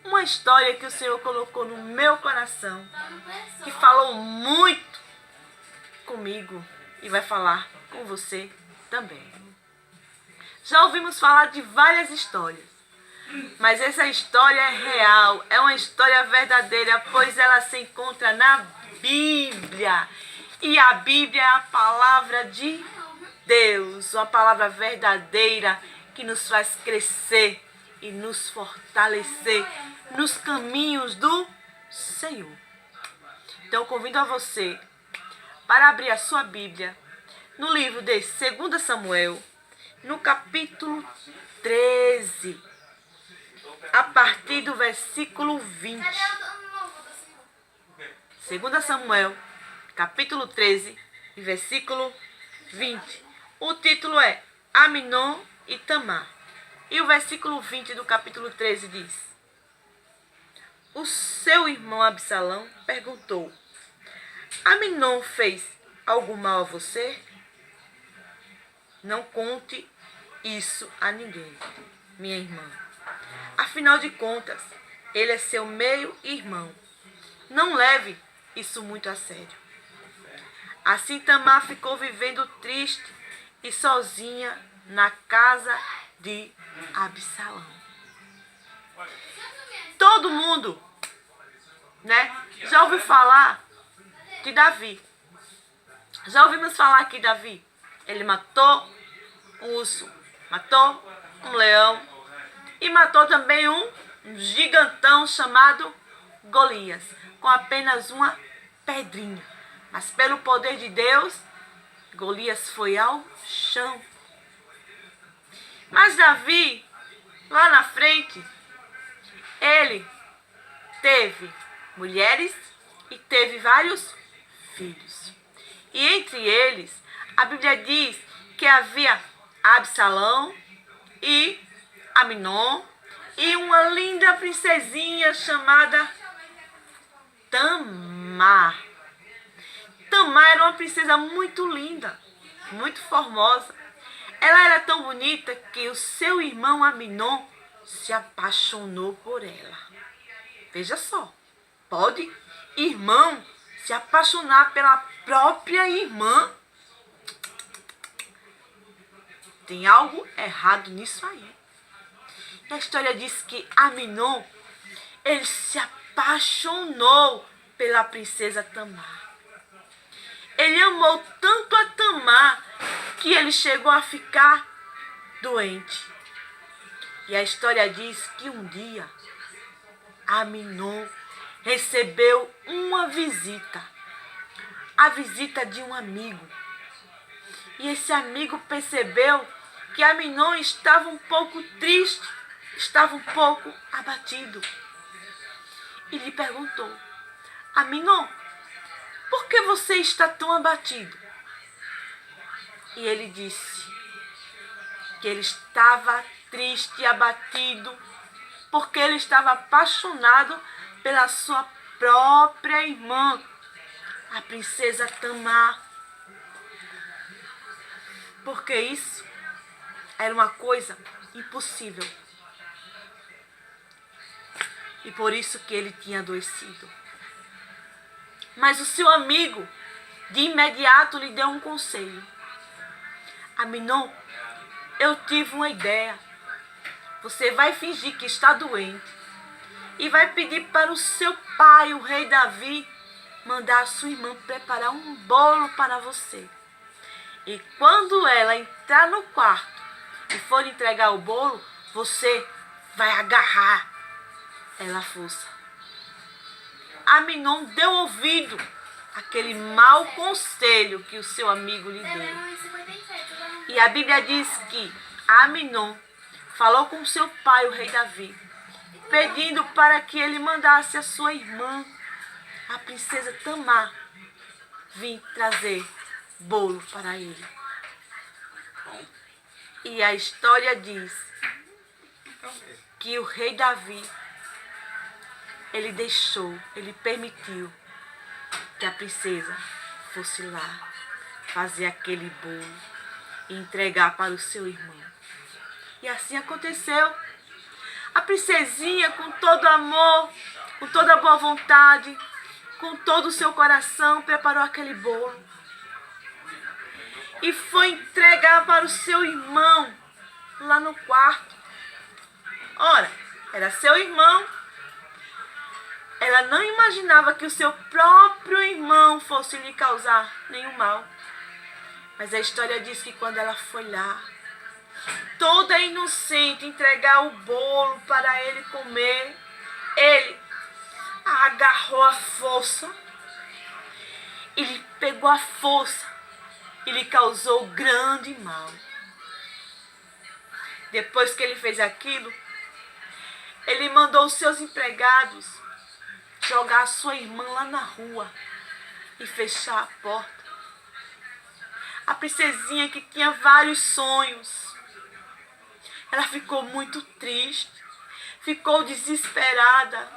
uma história que o Senhor colocou no meu coração, que falou muito comigo e vai falar com você também. Já ouvimos falar de várias histórias, mas essa história é real, é uma história verdadeira, pois ela se encontra na Bíblia. E a Bíblia é a palavra de Deus, uma palavra verdadeira que nos faz crescer e nos fortalecer nos caminhos do Senhor. Então, convido a você para abrir a sua Bíblia no livro de 2 Samuel, no capítulo 13, a partir do versículo 20. 2 Samuel, capítulo 13, versículo 20. O título é Aminon e Tamar. E o versículo 20 do capítulo 13 diz: O seu irmão Absalão perguntou: Aminon fez algum mal a você? Não conte isso a ninguém, minha irmã. Afinal de contas, ele é seu meio-irmão. Não leve isso muito a sério. Assim Tamar ficou vivendo triste e sozinha na casa de Absalão. Todo mundo, já ouviu falar de Davi. Já ouvimos falar que Davi, ele matou um urso, matou um leão e matou também um gigantão chamado Golias, com apenas uma pedrinha. Mas pelo poder de Deus, Golias foi ao chão. Mas Davi, lá na frente, ele teve mulheres e teve vários filhos. E entre eles, a Bíblia diz que havia Absalão e Aminon e uma linda princesinha chamada Tamar. Tamar era uma princesa muito linda, muito formosa. Ela era tão bonita que o seu irmão Aminon se apaixonou por ela. Veja só, pode irmão se apaixonar pela própria irmã? Tem algo errado nisso aí. A história diz que Aminon, ele se apaixonou pela princesa Tamar. Ele amou tanto a Tamar que ele chegou a ficar doente. E a história diz que um dia Aminon recebeu uma visita. A visita de um amigo. E esse amigo percebeu que Aminon estava um pouco triste, estava um pouco abatido. E lhe perguntou: Aminon, por que você está tão abatido? E ele disse que ele estava triste e abatido porque ele estava apaixonado pela sua própria irmã, a princesa Tamar. Porque isso era uma coisa impossível. E por isso que ele tinha adoecido. Mas o seu amigo, de imediato, lhe deu um conselho. Aminon, eu tive uma ideia. Você vai fingir que está doente e vai pedir para o seu pai, o rei Davi, mandar a sua irmã preparar um bolo para você. E quando ela entrar no quarto e for entregar o bolo, você vai agarrar ela à força. Aminon deu ouvido àquele mau conselho que o seu amigo lhe deu. E a Bíblia diz que Aminon falou com seu pai, o rei Davi, pedindo para que ele mandasse a sua irmã, a princesa Tamar, vir trazer bolo para ele. E a história diz que o rei Davi, ele permitiu que a princesa fosse lá fazer aquele bolo e entregar para o seu irmão. E assim aconteceu. A princesinha, com todo amor, com toda a boa vontade, com todo o seu coração, preparou aquele bolo. E foi entregar para o seu irmão lá no quarto. Ora, era seu irmão. Ela não imaginava que o seu próprio irmão fosse lhe causar nenhum mal. Mas a história diz que quando ela foi lá, toda inocente, entregar o bolo para ele comer, ele agarrou a força. Ele pegou a força e lhe causou grande mal. Depois que ele fez aquilo, ele mandou os seus empregados jogar a sua irmã lá na rua e fechar a porta. A princesinha, que tinha vários sonhos, ela ficou muito triste, ficou desesperada.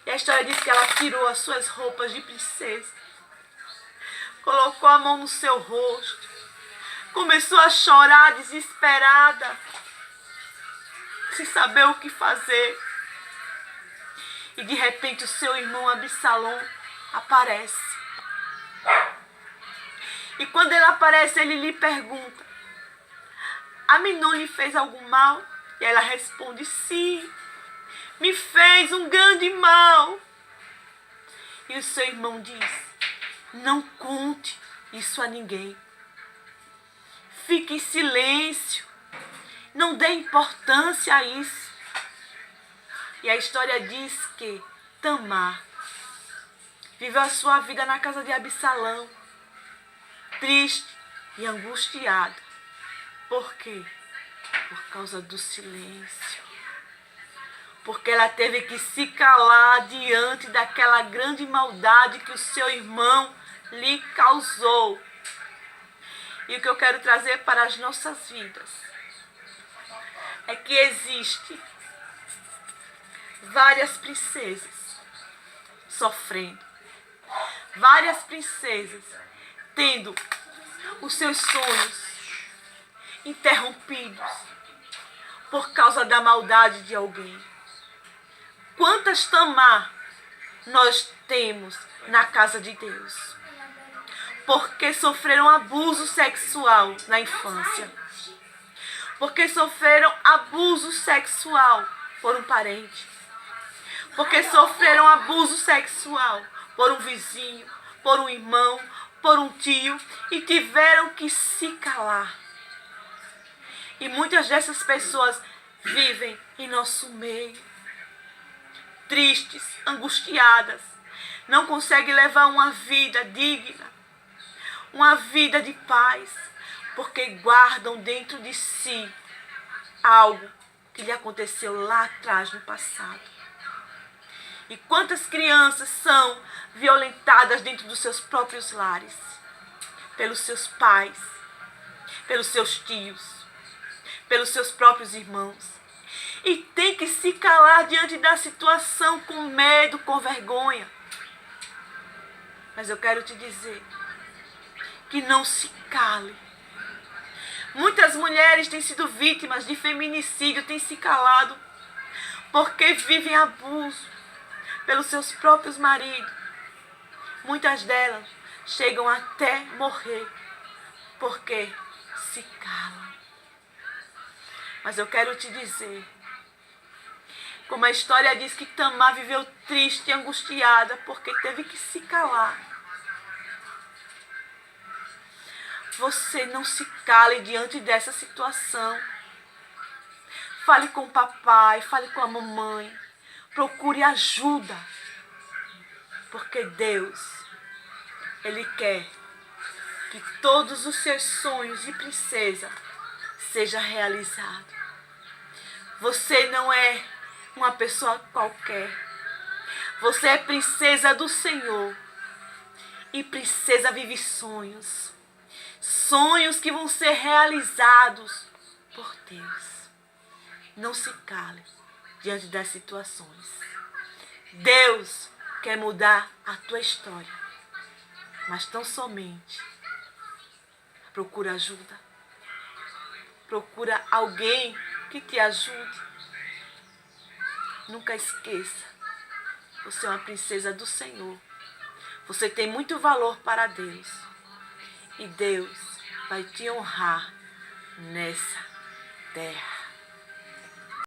E a história diz que ela tirou as suas roupas de princesa, colocou a mão no seu rosto, começou a chorar desesperada, sem saber o que fazer. E de repente o seu irmão Absalão aparece. E quando ele aparece, ele lhe pergunta: Aminon lhe fez algum mal? E ela responde: sim, me fez um grande mal. E o seu irmão diz: não conte isso a ninguém. Fique em silêncio. Não dê importância a isso. E a história diz que Tamar viveu a sua vida na casa de Absalão, triste e angustiada. Por quê? Por causa do silêncio. Porque ela teve que se calar diante daquela grande maldade que o seu irmão lhe causou. E o que eu quero trazer para as nossas vidas é que existe várias princesas sofrendo, várias princesas tendo os seus sonhos interrompidos por causa da maldade de alguém. Quantas Tamar nós temos na casa de Deus? Porque sofreram abuso sexual na infância. Porque sofreram abuso sexual por um parente. Porque sofreram abuso sexual por um vizinho, por um irmão, por um tio, e tiveram que se calar. E muitas dessas pessoas vivem em nosso meio, tristes, angustiadas, não conseguem levar uma vida digna, uma vida de paz, porque guardam dentro de si algo que lhe aconteceu lá atrás no passado. E quantas crianças são violentadas dentro dos seus próprios lares, pelos seus pais, pelos seus tios, pelos seus próprios irmãos. E tem que se calar diante da situação com medo, com vergonha. Mas eu quero te dizer que não se cale. Muitas mulheres têm sido vítimas de feminicídio, têm se calado porque vivem abuso pelos seus próprios maridos. Muitas delas chegam até morrer porque se calam. Mas eu quero te dizer, como a história diz, que Tamar viveu triste e angustiada porque teve que se calar. Você não se cale diante dessa situação. Fale com o papai, fale com a mamãe. Procure ajuda. Porque Deus, Ele quer que todos os seus sonhos de princesa sejam realizados. Você não é uma pessoa qualquer. Você é princesa do Senhor. E princesa vive sonhos. Sonhos que vão ser realizados por Deus. Não se cale diante das situações. Deus quer mudar a tua história. Mas tão somente procura ajuda. Procura alguém que te ajude. Nunca esqueça. Você é uma princesa do Senhor. Você tem muito valor para Deus. E Deus vai te honrar nessa terra.